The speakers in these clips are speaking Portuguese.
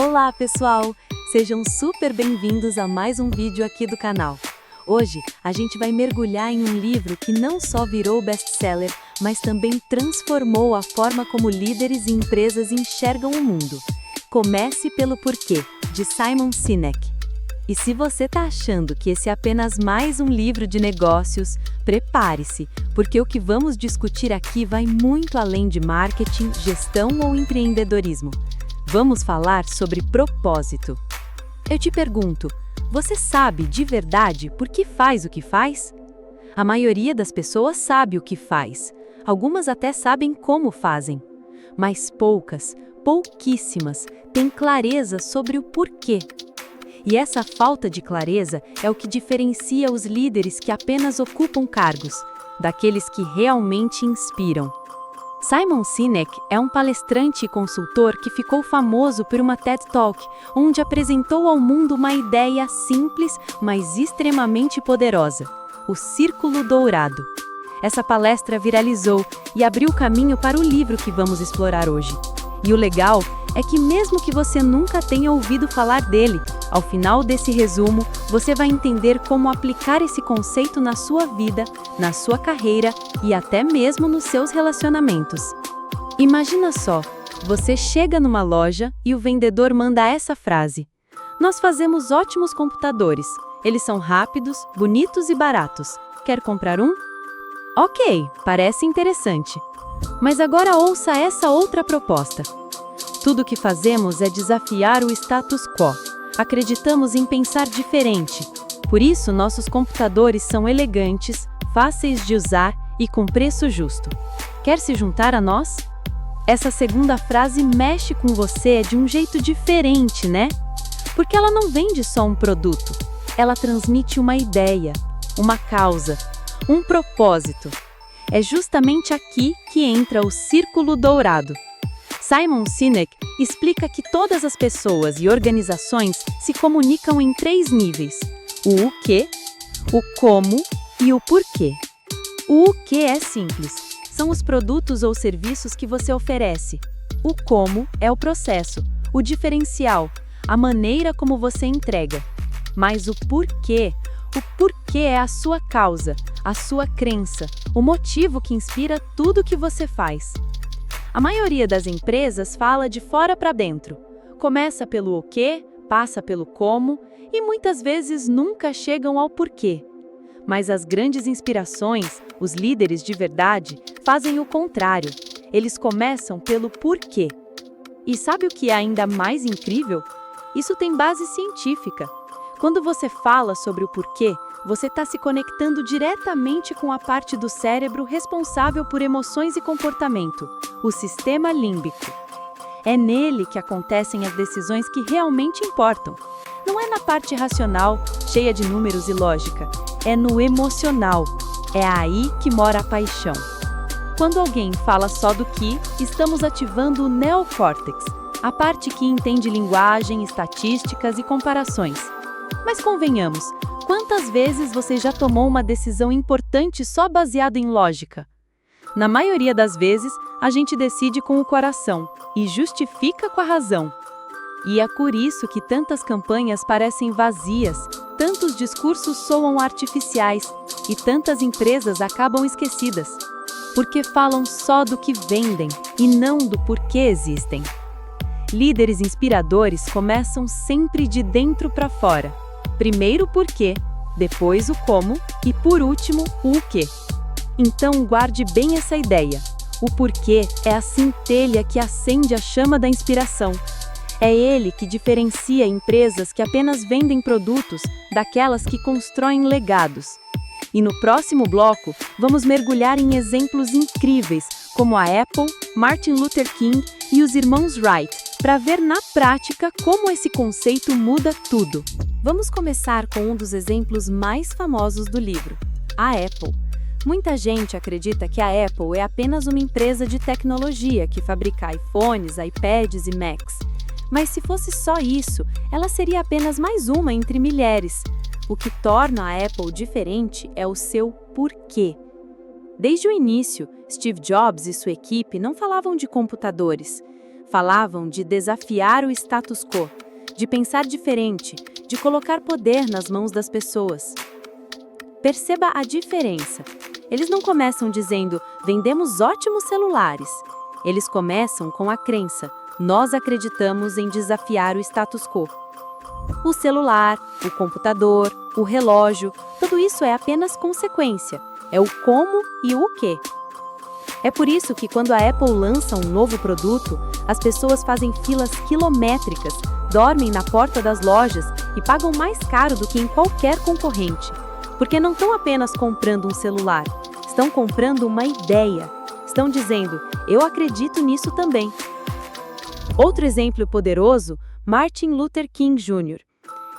Olá, pessoal! Sejam super bem-vindos a mais um vídeo aqui do canal. Hoje, a gente vai mergulhar em um livro que não só virou best-seller, mas também transformou a forma como líderes e empresas enxergam o mundo. Comece pelo Porquê, de Simon Sinek. E se você está achando que esse é apenas mais um livro de negócios, prepare-se, porque o que vamos discutir aqui vai muito além de marketing, gestão ou empreendedorismo. Vamos falar sobre propósito. Eu te pergunto, você sabe de verdade por que faz o que faz? A maioria das pessoas sabe o que faz. Algumas até sabem como fazem. Mas pouquíssimas, têm clareza sobre o porquê. E essa falta de clareza é o que diferencia os líderes que apenas ocupam cargos, daqueles que realmente inspiram. Simon Sinek é um palestrante e consultor que ficou famoso por uma TED Talk, onde apresentou ao mundo uma ideia simples, mas extremamente poderosa: o Círculo Dourado. Essa palestra viralizou e abriu caminho para o livro que vamos explorar hoje. E o legal é que mesmo que você nunca tenha ouvido falar dele, ao final desse resumo, você vai entender como aplicar esse conceito na sua vida, na sua carreira e até mesmo nos seus relacionamentos. Imagina só, você chega numa loja e o vendedor manda essa frase: "Nós fazemos ótimos computadores. Eles são rápidos, bonitos e baratos. Quer comprar um?" Ok, parece interessante. Mas agora ouça essa outra proposta. Tudo o que fazemos é desafiar o status quo. Acreditamos em pensar diferente. Por isso, nossos computadores são elegantes, fáceis de usar e com preço justo. Quer se juntar a nós? Essa segunda frase mexe com você de um jeito diferente, né? Porque ela não vende só um produto. Ela transmite uma ideia, uma causa, um propósito. É justamente aqui que entra o Círculo Dourado. Simon Sinek explica que todas as pessoas e organizações se comunicam em 3 níveis: o quê, o como e o porquê. O que é simples, são os produtos ou serviços que você oferece. O como é o processo, o diferencial, a maneira como você entrega. Mas o porquê é a sua causa, a sua crença, o motivo que inspira tudo que você faz. A maioria das empresas fala de fora para dentro. Começa pelo o quê, passa pelo como e muitas vezes nunca chegam ao porquê. Mas as grandes inspirações, os líderes de verdade, fazem o contrário. Eles começam pelo porquê. E sabe o que é ainda mais incrível? Isso tem base científica. Quando você fala sobre o porquê, você está se conectando diretamente com a parte do cérebro responsável por emoções e comportamento, o sistema límbico. É nele que acontecem as decisões que realmente importam. Não é na parte racional, cheia de números e lógica. É no emocional. É aí que mora a paixão. Quando alguém fala só do que, estamos ativando o neocórtex, a parte que entende linguagem, estatísticas e comparações. Mas convenhamos, quantas vezes você já tomou uma decisão importante só baseada em lógica? Na maioria das vezes, a gente decide com o coração e justifica com a razão. E é por isso que tantas campanhas parecem vazias, tantos discursos soam artificiais e tantas empresas acabam esquecidas. Porque falam só do que vendem e não do porquê existem. Líderes inspiradores começam sempre de dentro para fora. Primeiro o porquê, depois o como e, por último, o quê. Então, guarde bem essa ideia. O porquê é a centelha que acende a chama da inspiração. É ele que diferencia empresas que apenas vendem produtos daquelas que constroem legados. E no próximo bloco, vamos mergulhar em exemplos incríveis, como a Apple, Martin Luther King e os irmãos Wright, para ver na prática como esse conceito muda tudo. Vamos começar com um dos exemplos mais famosos do livro, a Apple. Muita gente acredita que a Apple é apenas uma empresa de tecnologia que fabrica iPhones, iPads e Macs. Mas se fosse só isso, ela seria apenas mais uma entre milhares. O que torna a Apple diferente é o seu porquê. Desde o início, Steve Jobs e sua equipe não falavam de computadores. Falavam de desafiar o status quo, de pensar diferente, de colocar poder nas mãos das pessoas. Perceba a diferença. Eles não começam dizendo, vendemos ótimos celulares. Eles começam com a crença, nós acreditamos em desafiar o status quo. O celular, o computador, o relógio, tudo isso é apenas consequência. É o como e o quê. É por isso que quando a Apple lança um novo produto, as pessoas fazem filas quilométricas, dormem na porta das lojas e pagam mais caro do que em qualquer concorrente. Porque não estão apenas comprando um celular, estão comprando uma ideia. Estão dizendo, eu acredito nisso também. Outro exemplo poderoso, Martin Luther King Jr.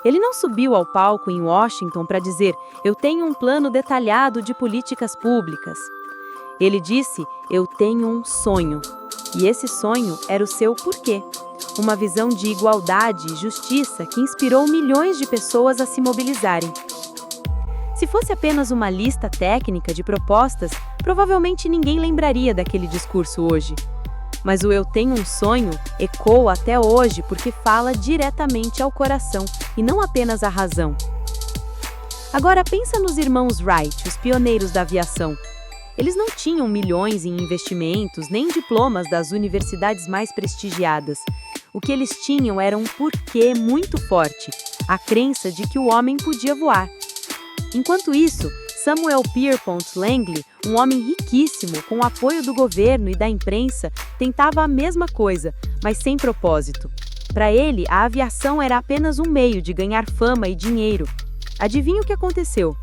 Ele não subiu ao palco em Washington para dizer, eu tenho um plano detalhado de políticas públicas. Ele disse, eu tenho um sonho. E esse sonho era o seu porquê. Uma visão de igualdade e justiça que inspirou milhões de pessoas a se mobilizarem. Se fosse apenas uma lista técnica de propostas, provavelmente ninguém lembraria daquele discurso hoje. Mas o Eu Tenho um Sonho ecoa até hoje porque fala diretamente ao coração e não apenas à razão. Agora pensa nos irmãos Wright, os pioneiros da aviação. Eles não tinham milhões em investimentos nem diplomas das universidades mais prestigiadas. O que eles tinham era um porquê muito forte, a crença de que o homem podia voar. Enquanto isso, Samuel Pierpont Langley, um homem riquíssimo, com o apoio do governo e da imprensa, tentava a mesma coisa, mas sem propósito. Para ele, a aviação era apenas um meio de ganhar fama e dinheiro. Adivinha o que aconteceu?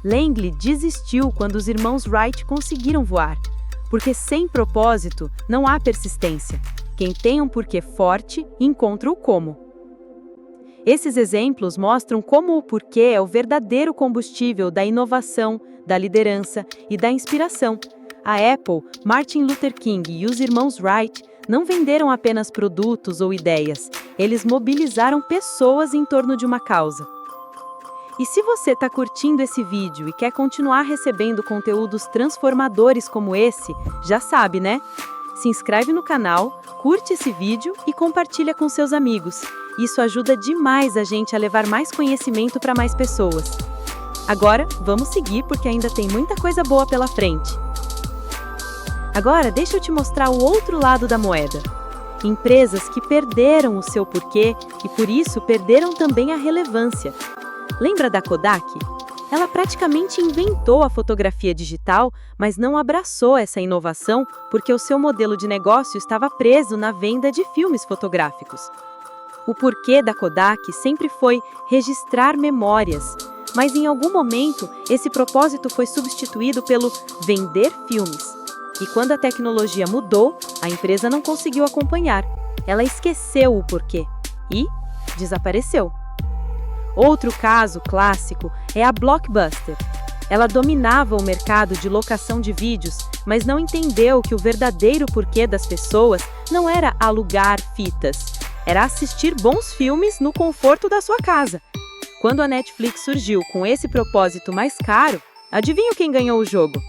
Langley desistiu quando os irmãos Wright conseguiram voar. Porque sem propósito, não há persistência. Quem tem um porquê forte, encontra o como. Esses exemplos mostram como o porquê é o verdadeiro combustível da inovação, da liderança e da inspiração. A Apple, Martin Luther King e os irmãos Wright não venderam apenas produtos ou ideias, eles mobilizaram pessoas em torno de uma causa. E se você está curtindo esse vídeo e quer continuar recebendo conteúdos transformadores como esse, já sabe, né? Se inscreve no canal, curte esse vídeo e compartilha com seus amigos. Isso ajuda demais a gente a levar mais conhecimento para mais pessoas. Agora, vamos seguir porque ainda tem muita coisa boa pela frente. Agora, deixa eu te mostrar o outro lado da moeda. Empresas que perderam o seu porquê e por isso perderam também a relevância. Lembra da Kodak? Ela praticamente inventou a fotografia digital, mas não abraçou essa inovação porque o seu modelo de negócio estava preso na venda de filmes fotográficos. O porquê da Kodak sempre foi registrar memórias, mas em algum momento esse propósito foi substituído pelo vender filmes. E quando a tecnologia mudou, a empresa não conseguiu acompanhar. Ela esqueceu o porquê e desapareceu. Outro caso clássico é a Blockbuster. Ela dominava o mercado de locação de vídeos, mas não entendeu que o verdadeiro porquê das pessoas não era alugar fitas, era assistir bons filmes no conforto da sua casa. Quando a Netflix surgiu com esse propósito mais caro, adivinha quem ganhou o jogo?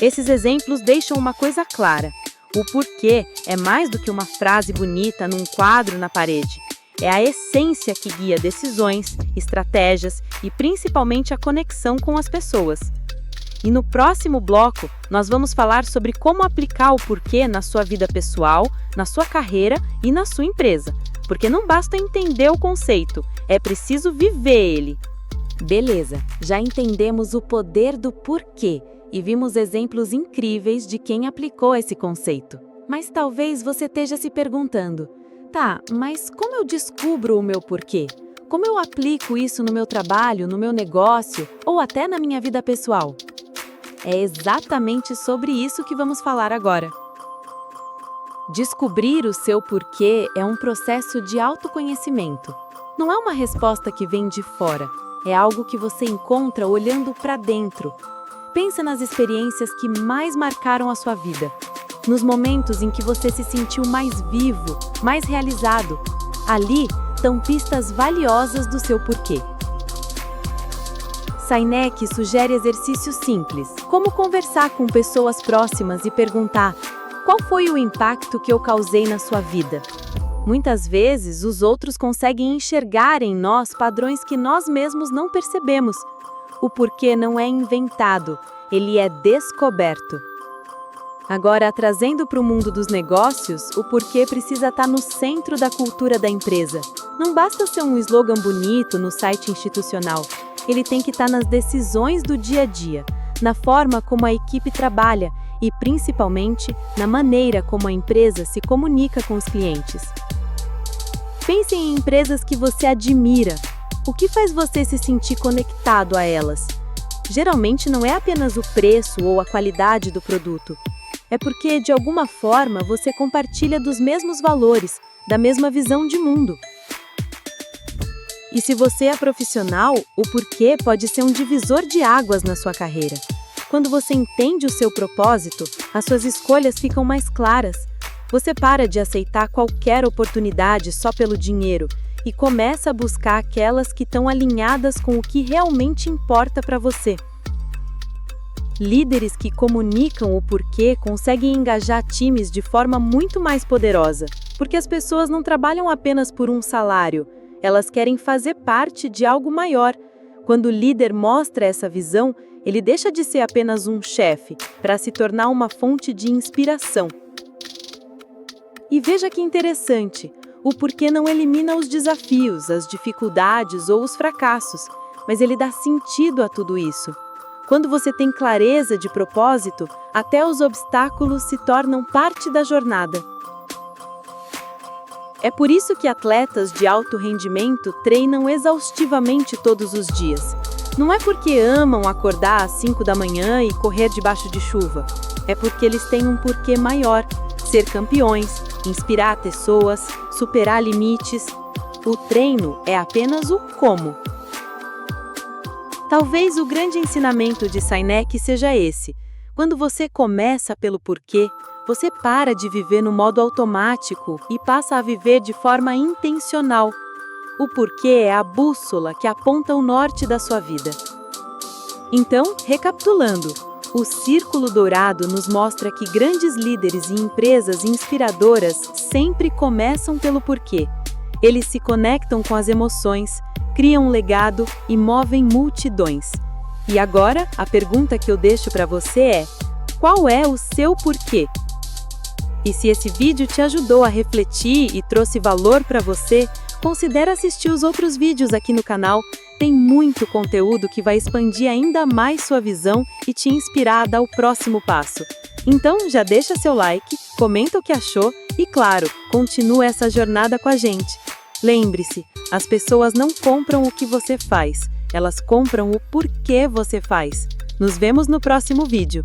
Esses exemplos deixam uma coisa clara: o porquê é mais do que uma frase bonita num quadro na parede. É a essência que guia decisões, estratégias e principalmente a conexão com as pessoas. E no próximo bloco, nós vamos falar sobre como aplicar o porquê na sua vida pessoal, na sua carreira e na sua empresa. Porque não basta entender o conceito, é preciso viver ele. Beleza, já entendemos o poder do porquê e vimos exemplos incríveis de quem aplicou esse conceito. Mas talvez você esteja se perguntando, tá, mas como eu descubro o meu porquê? Como eu aplico isso no meu trabalho, no meu negócio ou até na minha vida pessoal? É exatamente sobre isso que vamos falar agora. Descobrir o seu porquê é um processo de autoconhecimento. Não é uma resposta que vem de fora, é algo que você encontra olhando para dentro. Pensa nas experiências que mais marcaram a sua vida. Nos momentos em que você se sentiu mais vivo, mais realizado. Ali estão pistas valiosas do seu porquê. Sinek sugere exercícios simples, como conversar com pessoas próximas e perguntar: Qual foi o impacto que eu causei na sua vida? Muitas vezes, os outros conseguem enxergar em nós padrões que nós mesmos não percebemos. O porquê não é inventado, ele é descoberto. Agora, trazendo para o mundo dos negócios, o porquê precisa estar no centro da cultura da empresa. Não basta ser um slogan bonito no site institucional. Ele tem que estar nas decisões do dia a dia, na forma como a equipe trabalha e, principalmente, na maneira como a empresa se comunica com os clientes. Pense em empresas que você admira. O que faz você se sentir conectado a elas? Geralmente não é apenas o preço ou a qualidade do produto. É porque, de alguma forma, você compartilha dos mesmos valores, da mesma visão de mundo. E se você é profissional, o porquê pode ser um divisor de águas na sua carreira. Quando você entende o seu propósito, as suas escolhas ficam mais claras. Você para de aceitar qualquer oportunidade só pelo dinheiro e começa a buscar aquelas que estão alinhadas com o que realmente importa para você. Líderes que comunicam o porquê conseguem engajar times de forma muito mais poderosa, porque as pessoas não trabalham apenas por um salário, elas querem fazer parte de algo maior. Quando o líder mostra essa visão, ele deixa de ser apenas um chefe, para se tornar uma fonte de inspiração. E veja que interessante, o porquê não elimina os desafios, as dificuldades ou os fracassos, mas ele dá sentido a tudo isso. Quando você tem clareza de propósito, até os obstáculos se tornam parte da jornada. É por isso que atletas de alto rendimento treinam exaustivamente todos os dias. Não é porque amam acordar às 5 da manhã e correr debaixo de chuva. É porque eles têm um porquê maior: ser campeões, inspirar pessoas, superar limites. O treino é apenas o como. Talvez o grande ensinamento de Sinek seja esse. Quando você começa pelo porquê, você para de viver no modo automático e passa a viver de forma intencional. O porquê é a bússola que aponta o norte da sua vida. Então, recapitulando, o Círculo Dourado nos mostra que grandes líderes e empresas inspiradoras sempre começam pelo porquê. Eles se conectam com as emoções, criam um legado e movem multidões. E agora, a pergunta que eu deixo para você é: qual é o seu porquê? E se esse vídeo te ajudou a refletir e trouxe valor para você, considere assistir os outros vídeos aqui no canal. Tem muito conteúdo que vai expandir ainda mais sua visão e te inspirar a dar o próximo passo. Então, já deixa seu like, comenta o que achou e, claro, continua essa jornada com a gente. Lembre-se, as pessoas não compram o que você faz, elas compram o porquê você faz. Nos vemos no próximo vídeo.